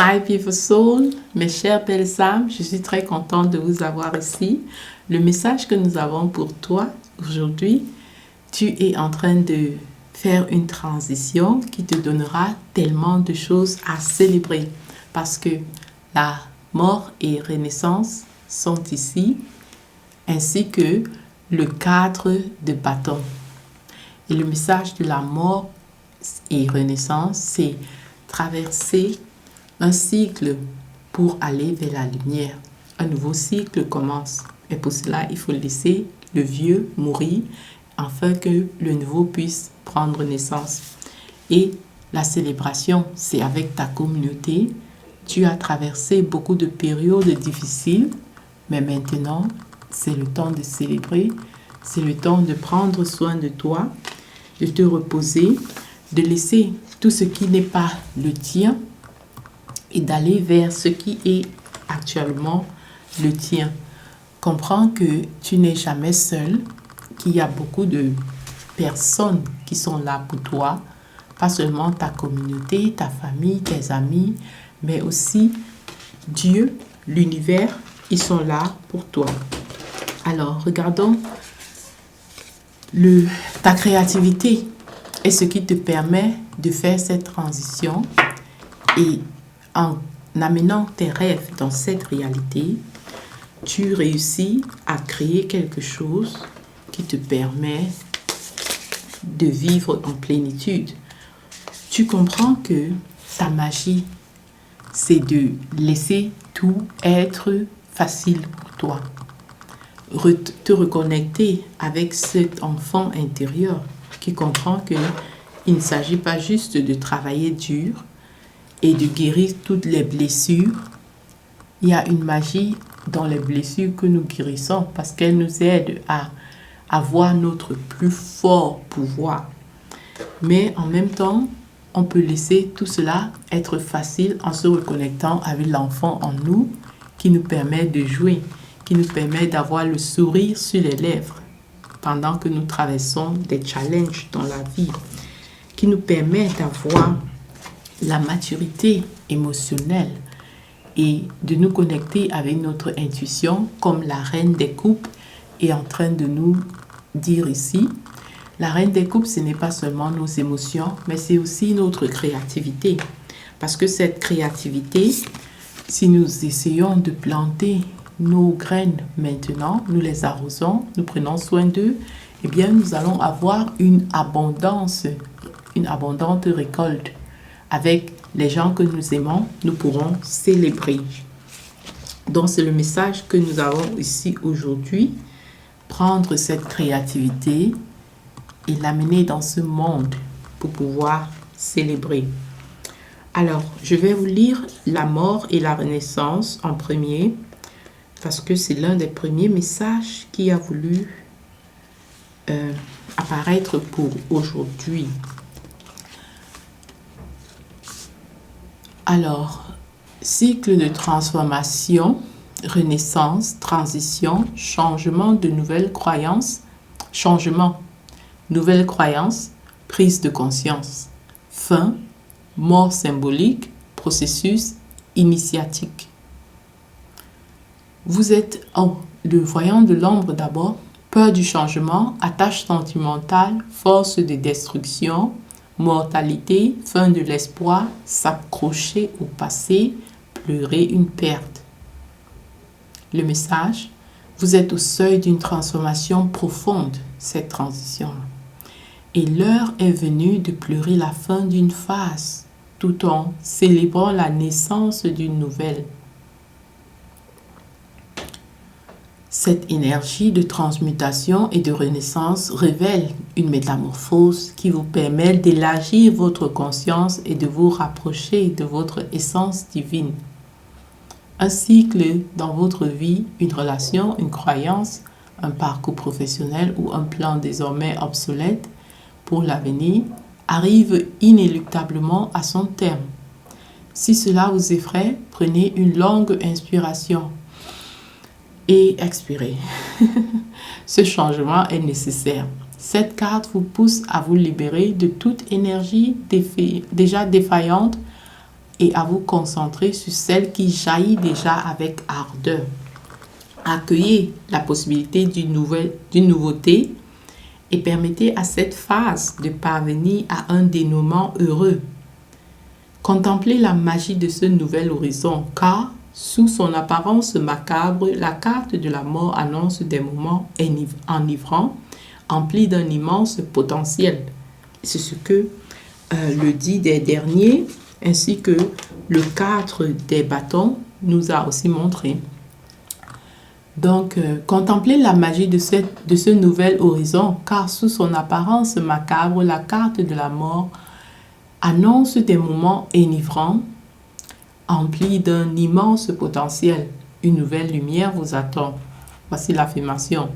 Hi Beautiful Soul, mes chères belles âmes, je suis très contente de vous avoir ici. Le message que nous avons pour toi aujourd'hui, tu es en train de faire une transition qui te donnera tellement de choses à célébrer parce que la mort et renaissance sont ici, ainsi que le cadre de bâton. Et le message de la mort et renaissance, c'est traverser un cycle pour aller vers la lumière. Un nouveau cycle commence. Et pour cela, il faut laisser le vieux mourir afin que le nouveau puisse prendre naissance. Et la célébration, c'est avec ta communauté. Tu as traversé beaucoup de périodes difficiles, mais maintenant, c'est le temps de célébrer. C'est le temps de prendre soin de toi, de te reposer, de laisser tout ce qui n'est pas le tien et d'aller vers ce qui est actuellement le tien. Comprends que tu n'es jamais seul, qu'il y a beaucoup de personnes qui sont là pour toi, pas seulement ta communauté, ta famille, tes amis, mais aussi Dieu, l'univers, ils sont là pour toi. Alors, regardons ta créativité est ce qui te permet de faire cette transition et en amenant tes rêves dans cette réalité, tu réussis à créer quelque chose qui te permet de vivre en plénitude. Tu comprends que ta magie, c'est de laisser tout être facile pour toi. Te reconnecter avec cet enfant intérieur qui comprend qu'il ne s'agit pas juste de travailler dur et de guérir toutes les blessures. Il y a une magie dans les blessures que nous guérissons parce qu'elles nous aident à avoir notre plus fort pouvoir. Mais en même temps, on peut laisser tout cela être facile en se reconnectant avec l'enfant en nous qui nous permet de jouer, qui nous permet d'avoir le sourire sur les lèvres pendant que nous traversons des challenges dans la vie, qui nous permet d'avoir la maturité émotionnelle et de nous connecter avec notre intuition comme la reine des coupes est en train de nous dire ici. La reine des coupes, ce n'est pas seulement nos émotions, mais c'est aussi notre créativité. Parce que cette créativité, si nous essayons de planter nos graines maintenant, nous les arrosons, nous prenons soin d'eux, eh bien nous allons avoir une abondante récolte. Avec les gens que nous aimons, nous pourrons célébrer. Donc c'est le message que nous avons ici aujourd'hui. Prendre cette créativité et l'amener dans ce monde pour pouvoir célébrer. Alors, je vais vous lire la mort et la renaissance en premier, parce que c'est l'un des premiers messages qui a voulu apparaître pour aujourd'hui. Alors, cycle de transformation, renaissance, transition, changement de nouvelles croyances, changement, nouvelles croyances, prise de conscience, fin, mort symbolique, processus initiatique. Vous êtes le voyant de l'ombre d'abord, peur du changement, attache sentimentale, force de destruction, mortalité, fin de l'espoir, s'accrocher au passé, pleurer une perte. Le message, vous êtes au seuil d'une transformation profonde, cette transition. Et l'heure est venue de pleurer la fin d'une phase, tout en célébrant la naissance d'une nouvelle. Cette énergie de transmutation et de renaissance révèle une métamorphose qui vous permet d'élargir votre conscience et de vous rapprocher de votre essence divine. Un cycle dans votre vie, une relation, une croyance, un parcours professionnel ou un plan désormais obsolète pour l'avenir arrive inéluctablement à son terme. Si cela vous effraie, prenez une longue inspiration et expirez. Ce changement est nécessaire. Cette carte vous pousse à vous libérer de toute énergie déjà défaillante et à vous concentrer sur celle qui jaillit déjà avec ardeur. Accueillez la possibilité d'une nouveauté et permettez à cette phase de parvenir à un dénouement heureux. Contemplez la magie de ce nouvel horizon, car sous son apparence macabre, la carte de la mort annonce des moments enivrants, emplis d'un immense potentiel. C'est ce que le 10 des derniers ainsi que le 4 des bâtons nous a aussi montré. Donc, contemplez la magie de ce nouvel horizon, car sous son apparence macabre, la carte de la mort annonce des moments enivrants, emplis d'un immense potentiel. Une nouvelle lumière vous attend. Voici l'affirmation.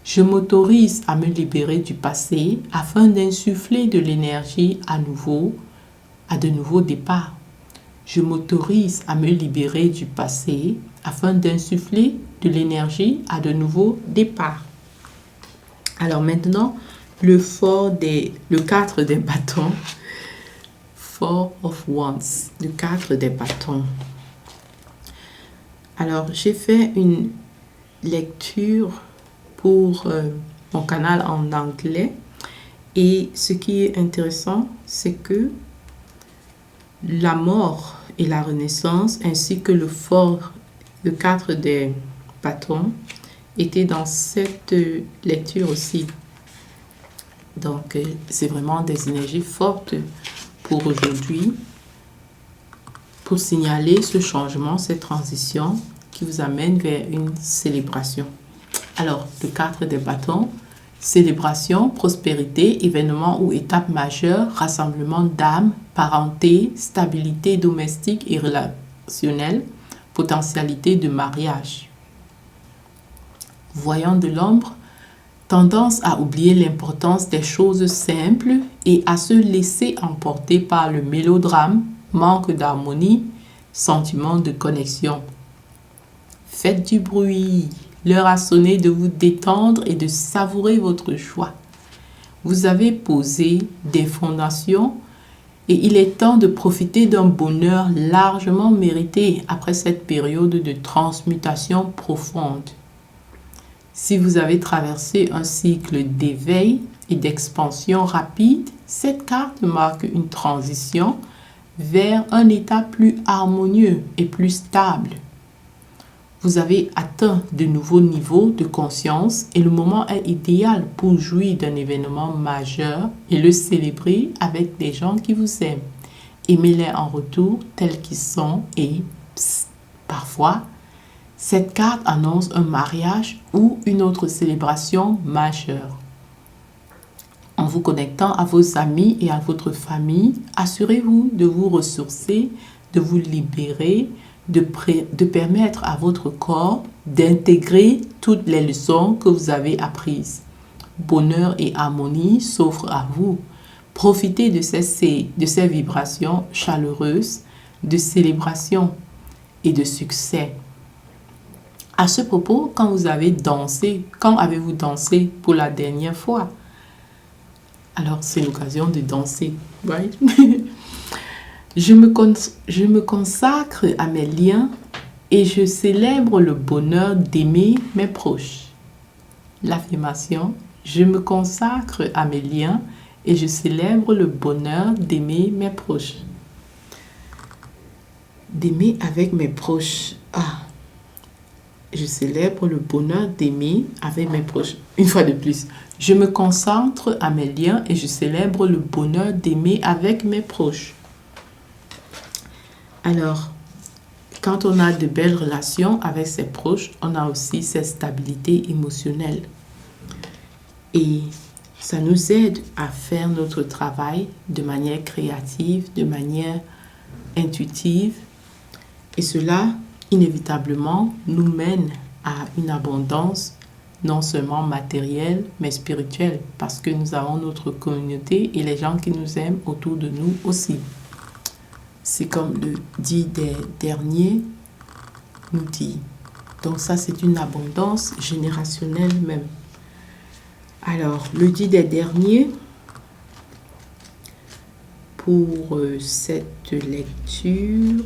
Je m'autorise à me libérer du passé afin d'insuffler de l'énergie à de nouveaux départs. Je m'autorise à me libérer du passé afin d'insuffler de l'énergie à de nouveaux départs. Alors maintenant, le 4 des bâtons. 4 of Wands, le 4 des bâtons. Alors, j'ai fait une lecture pour mon canal en anglais. Et ce qui est intéressant, c'est que la mort et la renaissance, ainsi que le 4 des bâtons, étaient dans cette lecture aussi. Donc, c'est vraiment des énergies fortes pour aujourd'hui, pour signaler ce changement, cette transition qui vous amène vers une célébration. Alors, le 4 des bâtons, célébration, prospérité, événement ou étape majeure, rassemblement d'âmes, parenté, stabilité domestique et relationnelle, potentialité de mariage. Voyant de l'ombre, tendance à oublier l'importance des choses simples et à se laisser emporter par le mélodrame, manque d'harmonie, sentiment de connexion. Faites du bruit. L'heure a sonné de vous détendre et de savourer votre joie. Vous avez posé des fondations et il est temps de profiter d'un bonheur largement mérité après cette période de transmutation profonde. Si vous avez traversé un cycle d'éveil et d'expansion rapide, cette carte marque une transition vers un état plus harmonieux et plus stable. Vous avez atteint de nouveaux niveaux de conscience et le moment est idéal pour jouir d'un événement majeur et le célébrer avec des gens qui vous aiment. Aimez-les en retour tels qu'ils sont et parfois, cette carte annonce un mariage ou une autre célébration majeure. En vous connectant à vos amis et à votre famille, assurez-vous de vous ressourcer, de vous libérer, de permettre à votre corps d'intégrer toutes les leçons que vous avez apprises. Bonheur et harmonie s'offrent à vous. Profitez de ces vibrations chaleureuses, de célébration et de succès. À ce propos, quand avez-vous dansé pour la dernière fois? Alors, c'est l'occasion de danser, right? Je me consacre à mes liens et je célèbre le bonheur d'aimer mes proches. L'affirmation, je me consacre à mes liens et je célèbre le bonheur d'aimer mes proches. D'aimer avec mes proches. Je célèbre le bonheur d'aimer avec mes proches. Une fois de plus, je me concentre à mes liens et je célèbre le bonheur d'aimer avec mes proches. Alors, quand on a de belles relations avec ses proches, on a aussi cette stabilité émotionnelle. Et ça nous aide à faire notre travail de manière créative, de manière intuitive. Et cela, inévitablement, nous mène à une abondance non seulement matérielle, mais spirituelle, parce que nous avons notre communauté et les gens qui nous aiment autour de nous aussi. C'est comme le 10 des derniers nous dit. Donc ça, c'est une abondance générationnelle même. Alors, le 10 des derniers, pour cette lecture.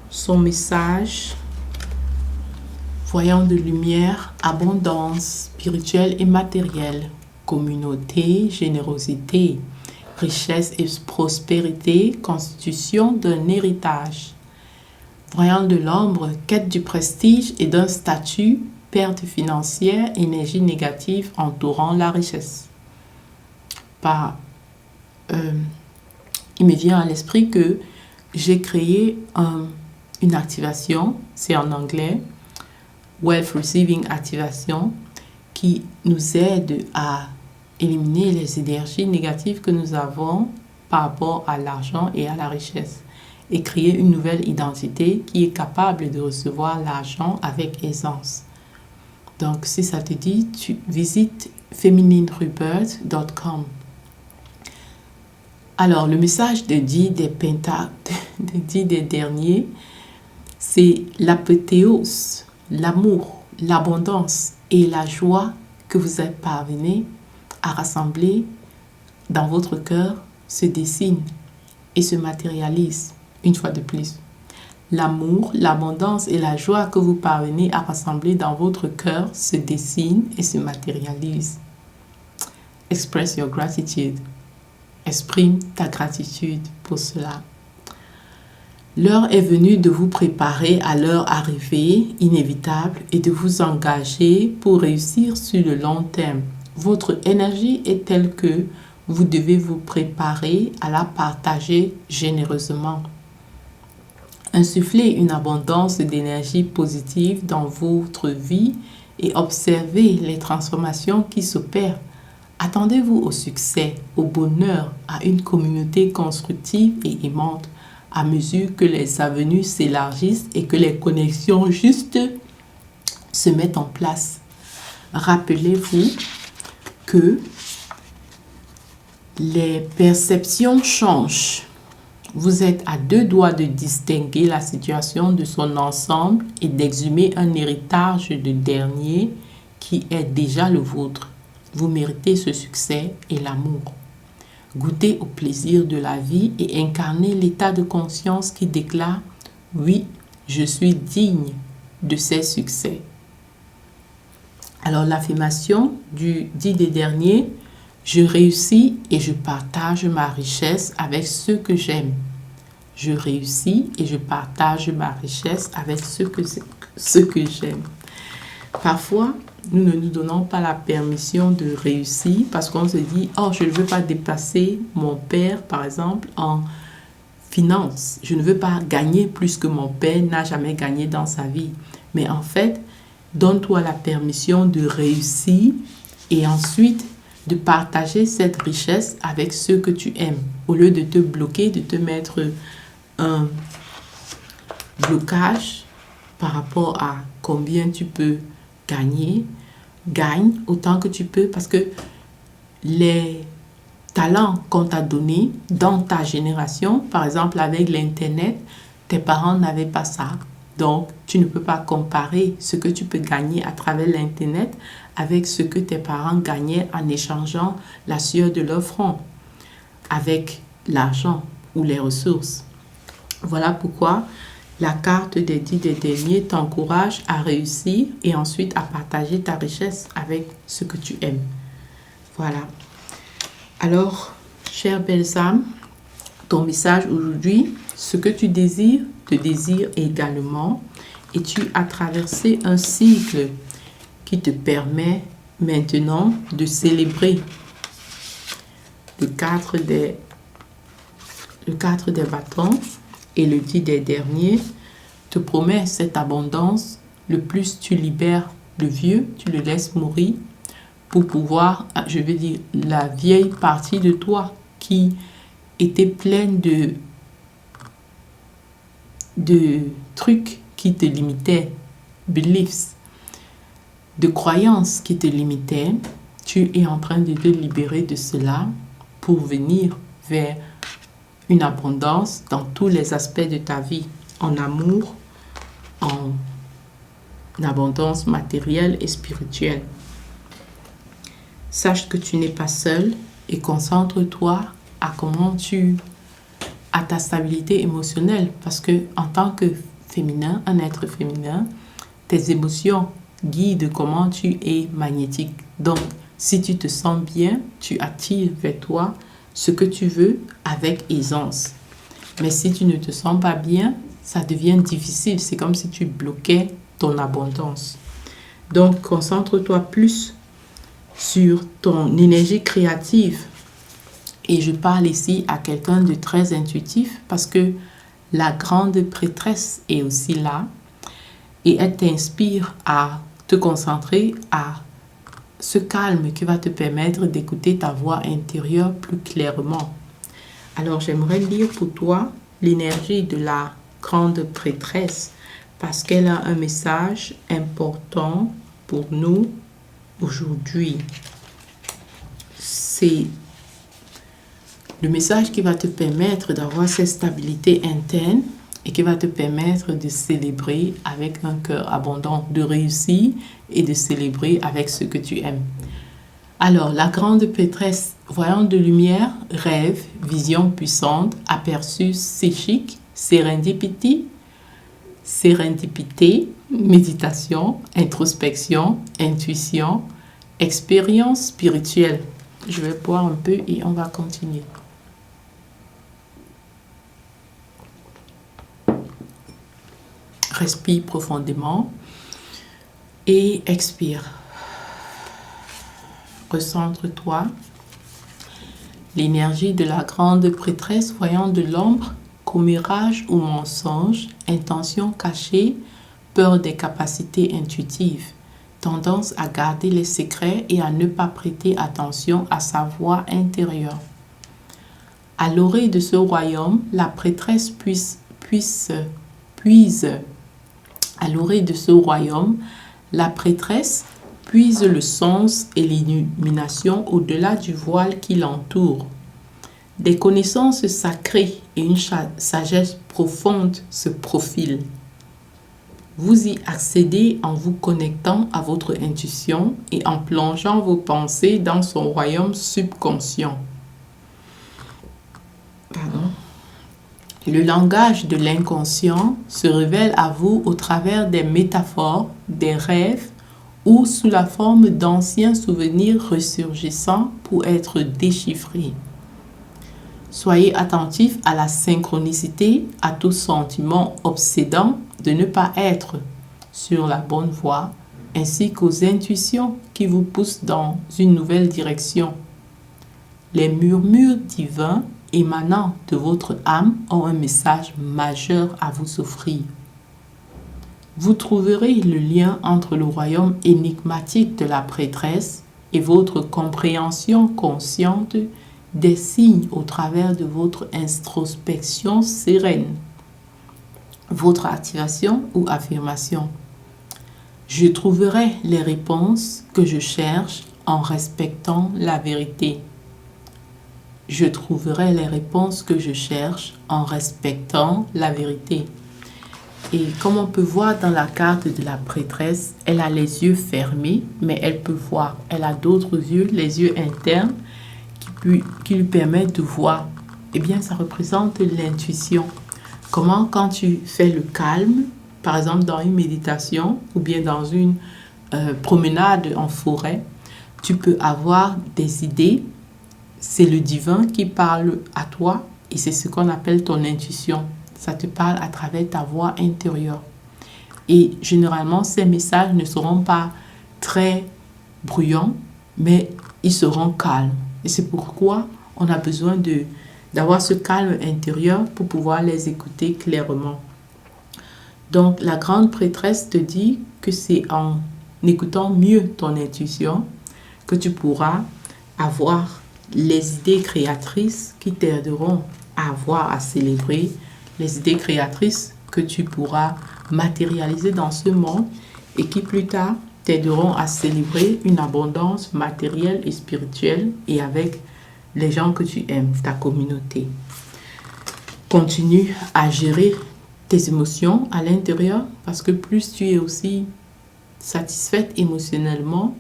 Son message: voyant de lumière, abondance spirituelle et matérielle, communauté, générosité, richesse et prospérité, constitution d'un héritage. Voyant de l'ombre, quête du prestige et d'un statut, perte financière, énergie négative entourant la richesse. Il me vient à l'esprit que j'ai créé une activation, c'est en anglais, Wealth Receiving Activation, qui nous aide à éliminer les énergies négatives que nous avons par rapport à l'argent et à la richesse et créer une nouvelle identité qui est capable de recevoir l'argent avec aisance. Donc, si ça te dit, tu visites femininerebirth.com. Alors, le message de Dix des derniers, c'est l'apothéose, l'amour, l'abondance et la joie que vous êtes parvenus à rassembler dans votre cœur se dessinent et se matérialisent une fois de plus. L'amour, l'abondance et la joie que vous parvenez à rassembler dans votre cœur se dessinent et se matérialisent. Express your gratitude. Exprime ta gratitude pour cela. L'heure est venue de vous préparer à leur arrivée inévitable et de vous engager pour réussir sur le long terme. Votre énergie est telle que vous devez vous préparer à la partager généreusement. Insufflez une abondance d'énergie positive dans votre vie et observez les transformations qui s'opèrent. Attendez-vous au succès, au bonheur, à une communauté constructive et aimante à mesure que les avenues s'élargissent et que les connexions justes se mettent en place. Rappelez-vous que les perceptions changent. Vous êtes à deux doigts de distinguer la situation de son ensemble et d'exhumer un héritage de dernier qui est déjà le vôtre. Vous méritez ce succès et l'amour. Goûtez au plaisir de la vie et incarnez l'état de conscience qui déclare « Oui, je suis digne de ces succès ». Alors l'affirmation du 10 des derniers: je réussis et je partage ma richesse avec ceux que j'aime. Je réussis et je partage ma richesse avec ceux que j'aime. Parfois, nous ne nous donnons pas la permission de réussir parce qu'on se dit « Oh, je ne veux pas dépasser mon père, par exemple, en finance. Je ne veux pas gagner plus que mon père n'a jamais gagné dans sa vie. » Mais en fait, donne-toi la permission de réussir et ensuite de partager cette richesse avec ceux que tu aimes. Au lieu de te bloquer, de te mettre un blocage par rapport à combien tu peux gagner, gagne autant que tu peux parce que les talents qu'on t'a donnés dans ta génération, par exemple avec l'Internet, tes parents n'avaient pas ça. Donc, tu ne peux pas comparer ce que tu peux gagner à travers l'Internet avec ce que tes parents gagnaient en échangeant la sueur de leur front avec l'argent ou les ressources. Voilà pourquoi la carte des 10 des derniers t'encourage à réussir et ensuite à partager ta richesse avec ce que tu aimes. Voilà. Alors, chères belles âmes, ton message aujourd'hui, ce que tu désires, te désire également et tu as traversé un cycle qui te permet maintenant de célébrer le 4 des bâtons et le 10 des derniers te promet cette abondance. Le plus tu libères le vieux, tu le laisses mourir pour pouvoir, je veux dire, la vieille partie de toi qui était pleine de trucs qui te limitaient, beliefs, de croyances qui te limitaient. Tu es en train de te libérer de cela pour venir vers une abondance dans tous les aspects de ta vie, en amour, en abondance matérielle et spirituelle. Sache que tu n'es pas seul et concentre-toi à ta stabilité émotionnelle. Parce que en tant que féminin, un être féminin, tes émotions guident comment tu es magnétique. Donc, si tu te sens bien, tu attires vers toi ce que tu veux avec aisance. Mais si tu ne te sens pas bien, ça devient difficile. C'est comme si tu bloquais ton abondance. Donc, concentre-toi plus sur ton énergie créative. Et je parle ici à quelqu'un de très intuitif parce que la grande prêtresse est aussi là et elle t'inspire à te concentrer à ce calme qui va te permettre d'écouter ta voix intérieure plus clairement. Alors, j'aimerais lire pour toi l'énergie de la grande prêtresse parce qu'elle a un message important pour nous aujourd'hui. C'est le message qui va te permettre d'avoir cette stabilité interne et qui va te permettre de célébrer avec un cœur abondant, de réussir et de célébrer avec ce que tu aimes. Alors, la grande prêtresse, voyant de lumière, rêve, vision puissante, aperçu psychique, sérendipité, méditation, introspection, intuition, expérience spirituelle. Je vais boire un peu et on va continuer. Respire profondément et expire. Recentre-toi. L'énergie de la grande prêtresse voyant de l'ombre, commérage ou mensonge, intention cachée, peur des capacités intuitives, tendance à garder les secrets et à ne pas prêter attention à sa voix intérieure. À l'orée de ce royaume, la prêtresse puise le sens et l'illumination au-delà du voile qui l'entoure. Des connaissances sacrées et une sagesse profonde se profilent. Vous y accédez en vous connectant à votre intuition et en plongeant vos pensées dans son royaume subconscient. Le langage de l'inconscient se révèle à vous au travers des métaphores, des rêves ou sous la forme d'anciens souvenirs ressurgissant pour être déchiffrés. Soyez attentifs à la synchronicité, à tout sentiment obsédant de ne pas être sur la bonne voie, ainsi qu'aux intuitions qui vous poussent dans une nouvelle direction. Les murmures divins émanant de votre âme ont un message majeur à vous offrir. Vous trouverez le lien entre le royaume énigmatique de la prêtresse et votre compréhension consciente des signes au travers de votre introspection sereine, votre activation ou affirmation. Je trouverai les réponses que je cherche en respectant la vérité. Je trouverai les réponses que je cherche en respectant la vérité. Et comme on peut voir dans la carte de la prêtresse, elle a les yeux fermés, mais elle peut voir. Elle a d'autres yeux, les yeux internes, qui lui permettent de voir. Eh bien, ça représente l'intuition. Comment, quand tu fais le calme, par exemple dans une méditation ou bien dans une promenade en forêt, tu peux avoir des idées. C'est le divin qui parle à toi et c'est ce qu'on appelle ton intuition. Ça te parle à travers ta voix intérieure. Et généralement, ces messages ne seront pas très bruyants, mais ils seront calmes. Et c'est pourquoi on a besoin d'avoir ce calme intérieur pour pouvoir les écouter clairement. Donc, la grande prêtresse te dit que c'est en écoutant mieux ton intuition que tu pourras avoir les idées créatrices qui t'aideront à avoir, à célébrer, les idées créatrices que tu pourras matérialiser dans ce monde et qui plus tard t'aideront à célébrer une abondance matérielle et spirituelle et avec les gens que tu aimes, ta communauté. Continue à gérer tes émotions à l'intérieur parce que plus tu es aussi satisfaite émotionnellement,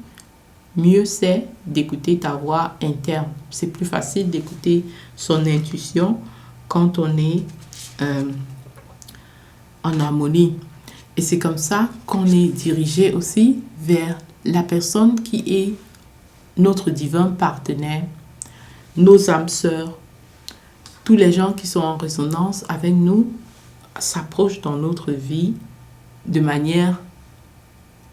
mieux c'est d'écouter ta voix interne. C'est plus facile d'écouter son intuition quand on est en harmonie. Et c'est comme ça qu'on est dirigé aussi vers la personne qui est notre divin partenaire, nos âmes sœurs. Tous les gens qui sont en résonance avec nous s'approchent dans notre vie de manière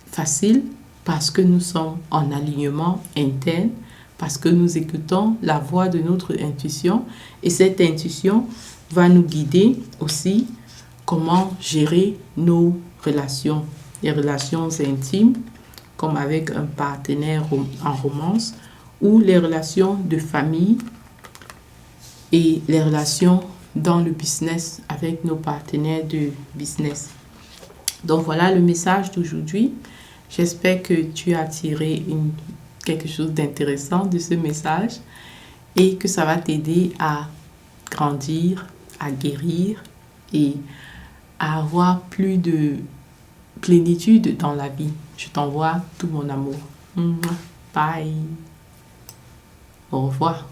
facile parce que nous sommes en alignement interne, parce que nous écoutons la voix de notre intuition et cette intuition va nous guider aussi comment gérer nos relations, les relations intimes comme avec un partenaire en romance ou les relations de famille et les relations dans le business avec nos partenaires de business. Donc voilà le message d'aujourd'hui. J'espère que tu as tiré quelque chose d'intéressant de ce message et que ça va t'aider à grandir, à guérir et à avoir plus de plénitude dans la vie. Je t'envoie tout mon amour. Bye. Au revoir.